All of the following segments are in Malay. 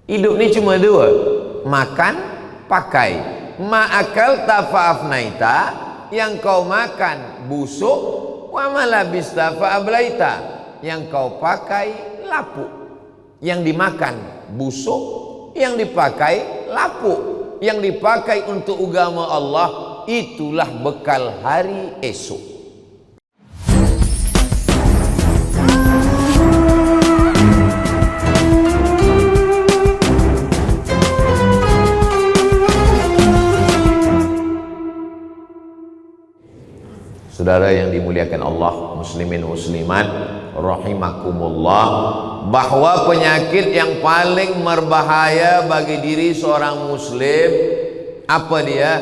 Hidup ni cuma dua, makan, pakai. Ma'akal tafa'afnaita, yang kau makan busuk, wa malabista fa'ablaita, yang kau pakai lapuk. Yang dimakan busuk, yang dipakai lapuk. Yang dipakai untuk agama Allah, itulah bekal hari esok. Saudara yang dimuliakan Allah, muslimin muslimat rahimakumullah, bahwa penyakit yang paling berbahaya bagi diri seorang muslim apa dia?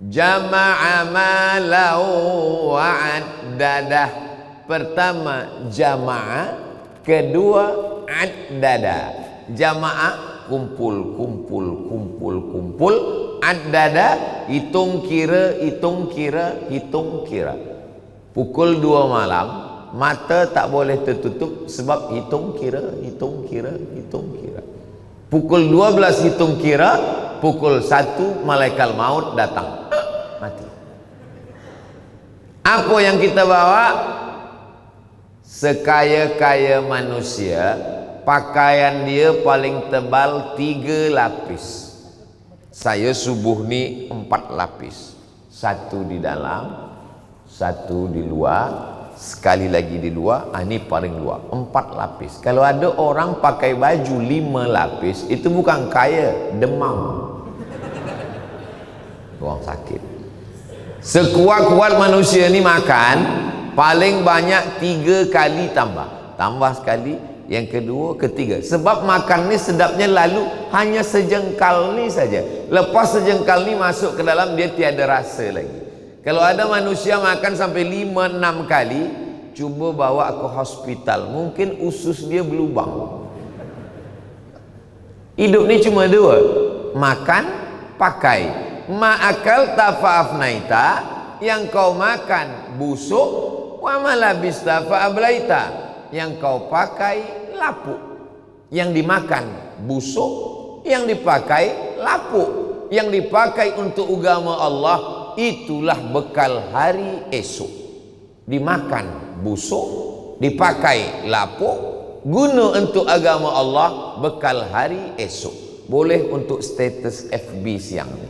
Jama'a malahu wa'addadah. Pertama jama'ah, kedua addada. Jama'ah kumpul, addada hitung kira. Pukul 2 malam mata tak boleh tertutup sebab hitung kira. Pukul 12 hitung kira, pukul 1 malaikat maut datang, mati. Apa yang kita bawa? Sekaya-kaya manusia, pakaian dia paling tebal 3 lapis. Saya subuh ni 4 lapis, 1 di dalam, 1 di luar, sekali lagi di luar. Ini paling luar, 4 lapis. Kalau ada orang pakai baju 5 lapis, itu bukan kaya, demam, orang sakit. Sekuat-kuat manusia ni makan paling banyak 3 kali tambah sekali, yang kedua, ketiga. Sebab makan ni sedapnya lalu hanya sejengkal ni saja. Lepas sejengkal ni masuk ke dalam, dia tiada rasa lagi. Kalau ada manusia makan sampai 5-6 kali, cuba bawa ke hospital, mungkin usus dia berlubang. Hidup ni cuma dua, makan, pakai. Ma'akal tafa'afnaita, yang kau makan busuk, wa malabista fa'ablaita, yang kau pakai lapuk. Yang dimakan busuk, yang dipakai lapuk. Yang dipakai untuk agama Allah, itulah bekal hari esok. Dimakan busuk, dipakai lapuk, guna untuk agama Allah, bekal hari esok. Boleh untuk status FB siang ni.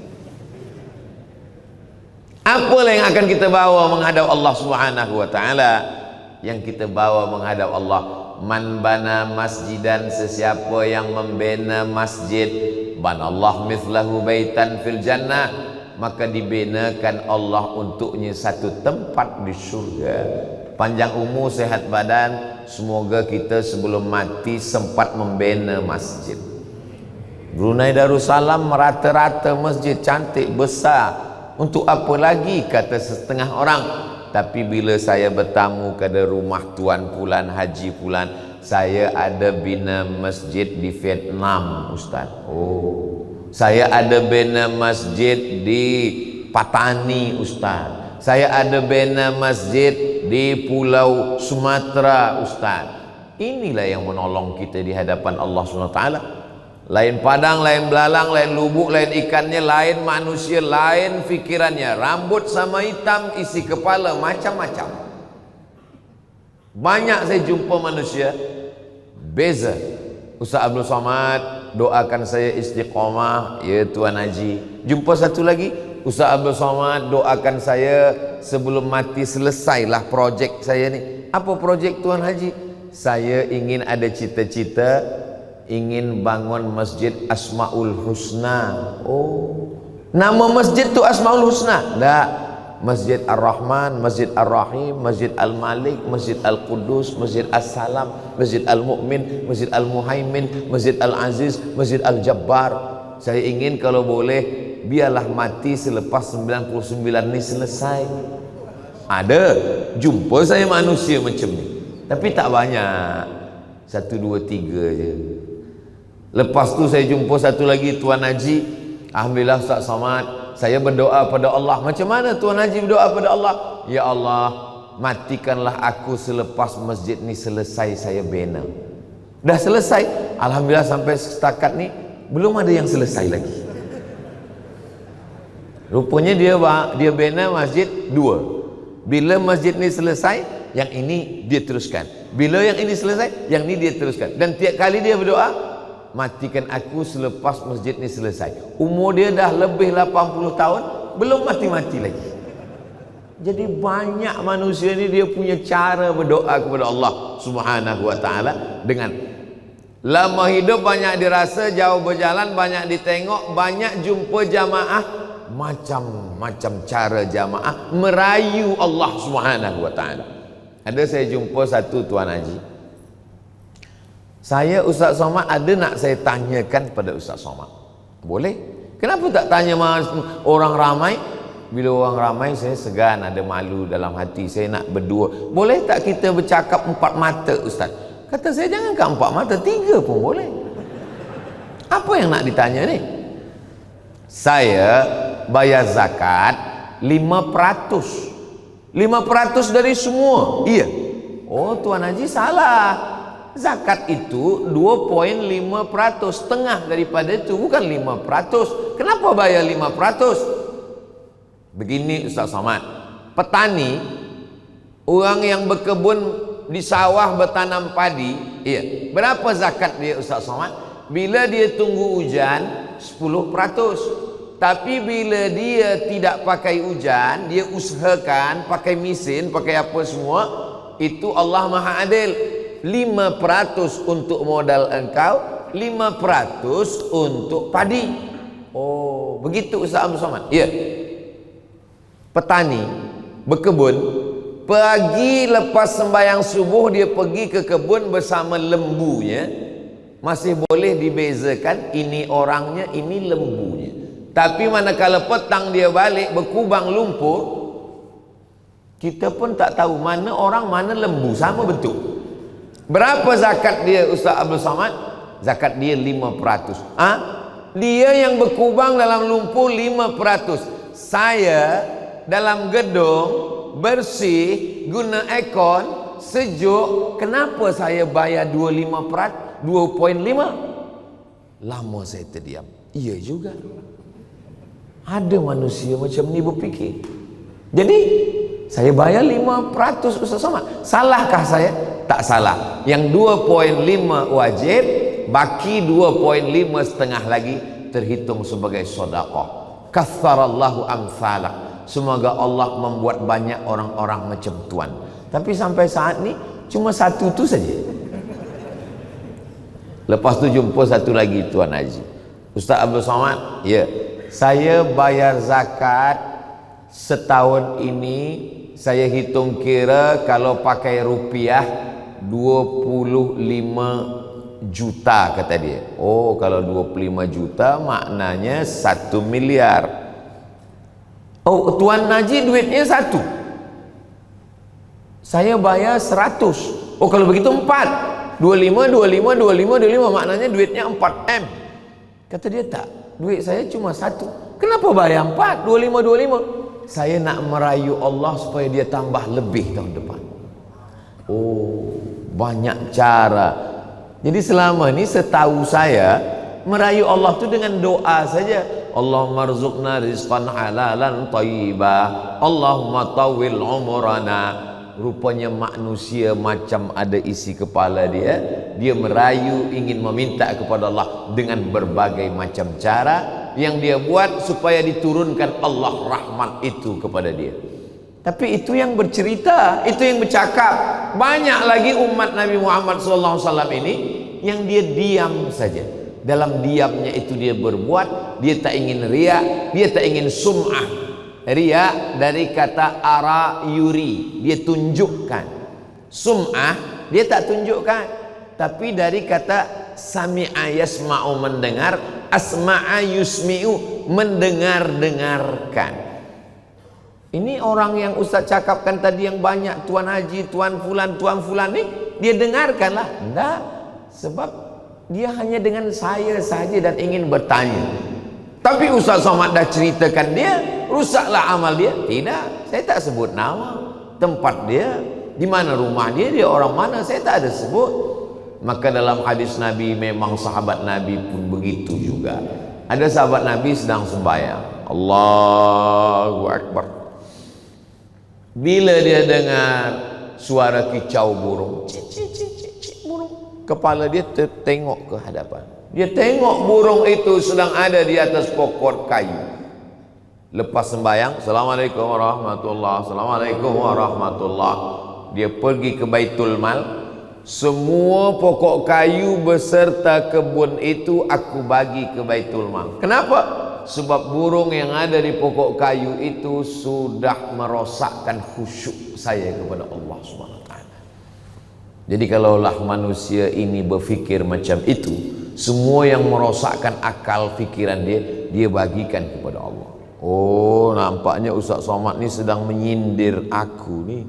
Apa yang akan kita bawa menghadap Allah Subhanahu wa taala? Yang kita bawa menghadap Allah, man bana masjidan, sesiapa yang membina masjid, banallah mithlahu baitan fil jannah, maka dibinakan Allah untuknya satu tempat di surga. Panjang umur, sehat badan, semoga kita sebelum mati sempat membina masjid. Brunei Darussalam rata-rata masjid cantik besar. Untuk apa lagi, kata setengah orang. Tapi bila saya bertamu ke rumah Tuan Pulan, Haji Pulan, saya ada bina masjid di Vietnam, Ustaz. Oh, saya ada bina masjid di Patani, Ustaz. Saya ada bina masjid di Pulau Sumatera, Ustaz. Inilah yang menolong kita di hadapan Allah SWT. Lain padang, lain belalang, lain lubuk, lain ikannya, lain manusia, lain fikirannya. Rambut sama hitam, isi kepala macam-macam. Banyak saya jumpa manusia beza. Ustaz Abdul Somad, doakan saya istiqamah, ya Tuan Haji. Jumpa satu lagi, Ustaz Abdul Somad, doakan saya sebelum mati selesailah projek saya ni. Apa projek Tuan Haji? Saya ingin ada cita-cita, ingin bangun masjid Asmaul Husna. Oh, nama masjid tu Asmaul Husna? Tak. Masjid Ar-Rahman, Masjid Ar-Rahim, Masjid Al-Malik, Masjid Al-Qudus, Masjid As-Salam, Masjid Al-Mu'min, Masjid Al-Muhaimin, Masjid Al-Aziz, Masjid Al-Jabbar. Saya ingin kalau boleh, biarlah mati selepas 99 ni selesai. Ada, jumpa saya manusia macam ni, tapi tak banyak, 1, 2, 3 je. Lepas tu saya jumpa satu lagi Tuan Haji. Alhamdulillah Ustaz Somad, saya berdoa pada Allah. Macam mana Tuan Haji berdoa pada Allah? Ya Allah, matikanlah aku selepas masjid ni selesai saya bina. Dah selesai, alhamdulillah sampai setakat ni belum ada yang selesai lagi. Rupanya dia bina masjid 2. Bila masjid ni selesai, yang ini dia teruskan. Bila yang ini selesai, yang ini dia teruskan. Dan tiap kali dia berdoa, matikan aku selepas masjid ni selesai. Umur dia dah lebih 80 tahun, belum mati-mati lagi. Jadi banyak manusia ni dia punya cara berdoa kepada Allah Subhanahu wa taala dengan lama hidup, banyak dirasa, jauh berjalan, banyak ditengok, banyak jumpa jamaah, macam-macam cara jamaah merayu Allah Subhanahu wa taala. Ada saya jumpa satu tuan haji. Saya Ustaz Somad, ada nak saya tanyakan pada Ustaz Somad. Boleh? Kenapa tak tanya orang ramai? Bila orang ramai saya segan, ada malu dalam hati, saya nak berdua. Boleh tak kita bercakap 4 mata Ustaz? Kata saya, jangankan 4 mata, 3 pun boleh. Apa yang nak ditanya ni? Saya bayar zakat 5%. 5% dari semua. Iya. Oh, Tuan Haji salah. Zakat itu 2,5%, setengah daripada itu, bukan 5%. Kenapa bayar 5%? Begini Ustaz Somad, petani, orang yang berkebun di sawah bertanam padi, iya, berapa zakat dia Ustaz Somad? Bila dia tunggu hujan 10%. Tapi bila dia tidak pakai hujan, dia usahakan pakai mesin, pakai apa semua, itu Allah Maha Adil. 5% untuk modal engkau, 5% untuk padi. Oh, begitu Ustaz Abdul Somad. Iya. Petani berkebun, pagi lepas sembahyang subuh dia pergi ke kebun bersama lembunya, masih boleh dibezakan ini orangnya, ini lembunya. Tapi manakala petang dia balik berkubang lumpur, kita pun tak tahu mana orang mana lembu, sama bentuk. Berapa zakat dia Ustaz Abdul Somad? Zakat dia 5%. Dia yang berkubang dalam lumpur 5%. Saya dalam gedung bersih, guna aircon, sejuk, kenapa saya bayar 2,5%, 2,5%? Lama saya terdiam. Iya juga, ada manusia macam ni berfikir. Jadi saya bayar 5% Ustaz Somad. Salahkah saya? Tak salah. Yang 2,5 wajib, baki 2,5 setengah lagi terhitung sebagai sedekah. Katsarallahu amsalak. Semoga Allah membuat banyak orang-orang macam tuan. Tapi sampai saat ni cuma satu tu saja. Lepas tu jumpa satu lagi Tuan Haji. Ustaz Abdul Somad, ya, saya bayar zakat setahun ini, saya hitung kira kalau pakai rupiah 25 juta kata dia. Oh, kalau 25 juta maknanya 1 miliar. Oh, Tuan Haji duitnya 1, saya bayar 100. Oh, kalau begitu 4. 25, 25, 25, 25 maknanya duitnya 4M. Kata dia, tak, duit saya cuma 1. Kenapa bayar 4? 25, 25. Saya nak merayu Allah supaya dia tambah lebih tahun depan. Oh, banyak cara. Jadi selama ni setahu saya, merayu Allah tu dengan doa saja. Allahumma rzuqna rizqan halalan thayyibah, Allahumma tawil umrana. Rupanya manusia macam ada isi kepala dia merayu, ingin meminta kepada Allah dengan berbagai macam cara yang dia buat supaya diturunkan Allah rahmat itu kepada dia. Tapi itu yang bercerita, itu yang bercakap. Banyak lagi umat Nabi Muhammad SAW ini yang dia diam saja. Dalam diamnya itu dia berbuat, dia tak ingin riya, dia tak ingin sum'ah. Riya dari kata ara yuri, dia tunjukkan. Sum'ah dia tak tunjukkan, tapi dari kata sami'a yasma'u, mendengar, asma'a yusmi'u, mendengar-dengarkan. Ini orang yang Ustaz cakapkan tadi yang banyak Tuan Haji, Tuan Fulan ni, dia dengarkanlah. Enggak, sebab dia hanya dengan saya saja dan ingin bertanya. Tapi Ustaz Somad dah ceritakan dia, rusaklah amal dia. Tidak, saya tak sebut nama, tempat dia, di mana rumah dia, dia orang mana, saya tak ada sebut. Maka dalam hadis Nabi memang sahabat Nabi pun begitu juga. Ada sahabat Nabi sedang sembahyang, Allahu Akbar. Bila dia dengar suara kicau burung, cik, cik, cik, cik, cik, burung, kepala dia tertengok ke hadapan. Dia tengok burung itu sedang ada di atas pokok kayu. Lepas sembahyang, Assalamualaikum warahmatullahi, Assalamualaikum warahmatullahi. Dia pergi ke Baitul Mal. Semua pokok kayu beserta kebun itu aku bagi ke Baitul Mal. Kenapa? Sebab burung yang ada di pokok kayu itu sudah merosakkan khusyuk saya kepada Allah Subhanahu wa taala. Jadi kalaulah manusia ini berfikir macam itu, semua yang merosakkan akal fikiran dia bagikan kepada Allah. Oh, nampaknya Ustaz Somad ni sedang menyindir aku ni.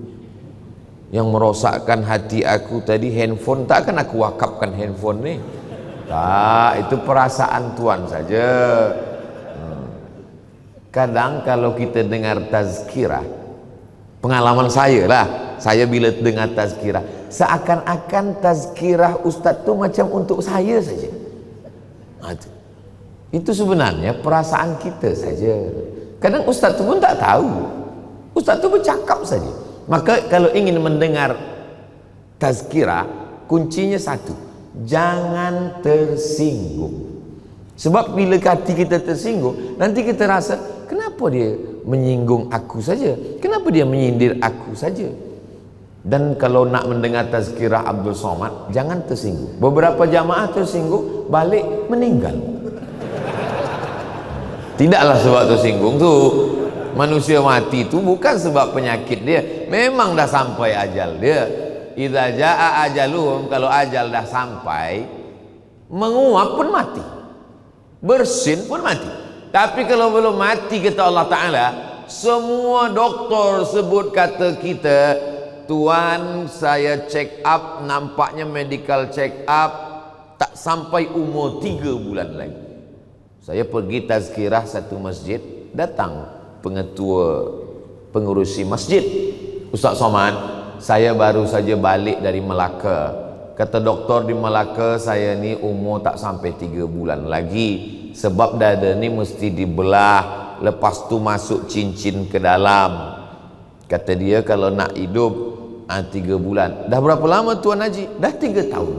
Yang merosakkan hati aku tadi handphone, takkan aku wakafkan handphone ni. Tak, itu perasaan tuan saja. Kadang kalau kita dengar tazkirah, pengalaman saya lah, saya bila dengar tazkirah, seakan-akan tazkirah Ustaz tu macam untuk saya saja. Itu sebenarnya perasaan kita saja. Kadang Ustaz tu pun tak tahu. Ustaz tu bercakap saja. Maka kalau ingin mendengar tazkirah, kuncinya satu, jangan tersinggung. Sebab bila hati kita tersinggung, nanti kita rasa, kenapa dia menyinggung aku saja? Kenapa dia menyindir aku saja? Dan kalau nak mendengar tazkirah Abdul Somad, jangan tersinggung. Beberapa jamaah tersinggung, balik meninggal. Tidaklah sebab tersinggung tu. Manusia mati tu bukan sebab penyakit dia, memang dah sampai ajal dia. Idza jaa ajaluhum, kalau ajal dah sampai, menguap pun mati, bersin pun mati. Tapi kalau belum mati, kata Allah Ta'ala, semua doktor sebut kata kita, tuan saya check up, nampaknya medical check up, tak sampai umur 3 bulan lagi. Saya pergi tazkirah satu masjid, datang pengetua pengurusi masjid, Ustaz Somad, saya baru saja balik dari Melaka. Kata doktor di Melaka, saya ni umur tak sampai 3 bulan lagi. Sebab dada ni mesti dibelah, lepas tu masuk cincin ke dalam. Kata dia kalau nak hidup 3 bulan. Dah berapa lama Tuan Haji? Dah 3 tahun.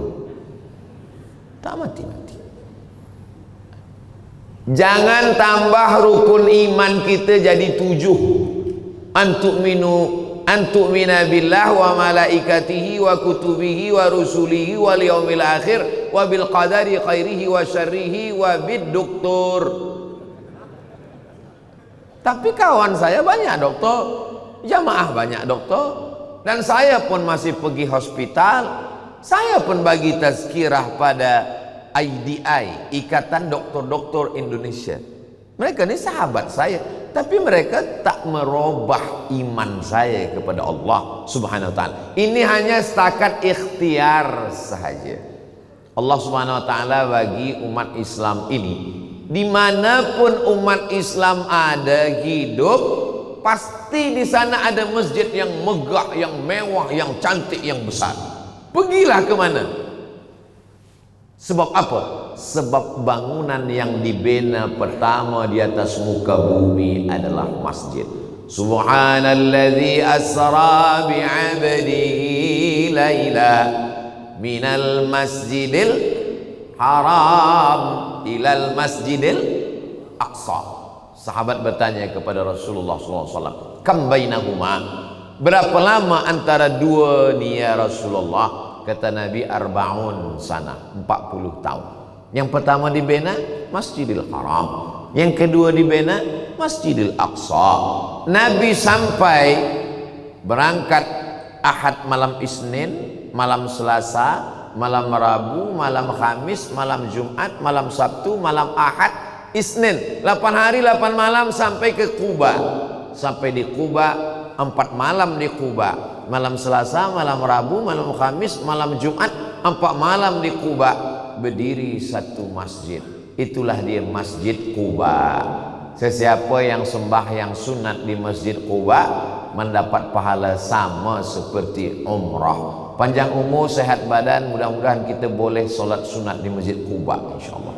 Tak mati-mati. Jangan tambah rukun iman kita jadi 7. Antu'mina billah wa malaikatihi wa kutubihi wa rusulihi wal yaumil akhir wa bil qadari khairihi wa syarrihi wa bid doktor. Tapi kawan saya banyak doktor, jamaah banyak doktor, dan saya pun masih pergi hospital. Saya pun bagi tazkirah pada IDI, Ikatan Doktor-Doktor Indonesia. Mereka ni sahabat saya, tapi mereka tak merubah iman saya kepada Allah Subhanahu wa taala. Ini hanya setakat ikhtiar sahaja. Allah Subhanahu wa taala bagi umat Islam ini, dimanapun umat Islam ada hidup, pasti di sana ada masjid yang megah, yang mewah, yang cantik, yang besar. Pergilah ke mana? Sebab apa? Sebab bangunan yang dibina pertama di atas muka bumi adalah masjid. Subhanalladzi asra bi'abdihi laila minal masjidil haram ilal masjidil aqsa. Sahabat bertanya kepada Rasulullah SAW, kam bainahuma, berapa lama antara dua ni ya Rasulullah? Kata Nabi, arba'un sana, 40 tahun. Yang pertama dibina Masjidil Haram, yang kedua dibina Masjidil Aqsa. Nabi sampai berangkat Ahad malam Isnin, malam Selasa, malam Rabu, malam Khamis, malam Jumat, malam Sabtu, malam Ahad, Isnin. 8 hari 8 malam sampai ke Quba. Sampai di Quba, 4 malam di Quba. Malam Selasa, malam Rabu, malam Khamis, malam Jumat, 4 malam di Quba. Berdiri satu masjid. Itulah dia Masjid Quba. Sesiapa yang sembahyang sunat di Masjid Quba, mendapat pahala sama seperti umrah. Panjang umur, sehat badan, mudah-mudahan kita boleh solat sunat di Masjid Quba, insya-Allah.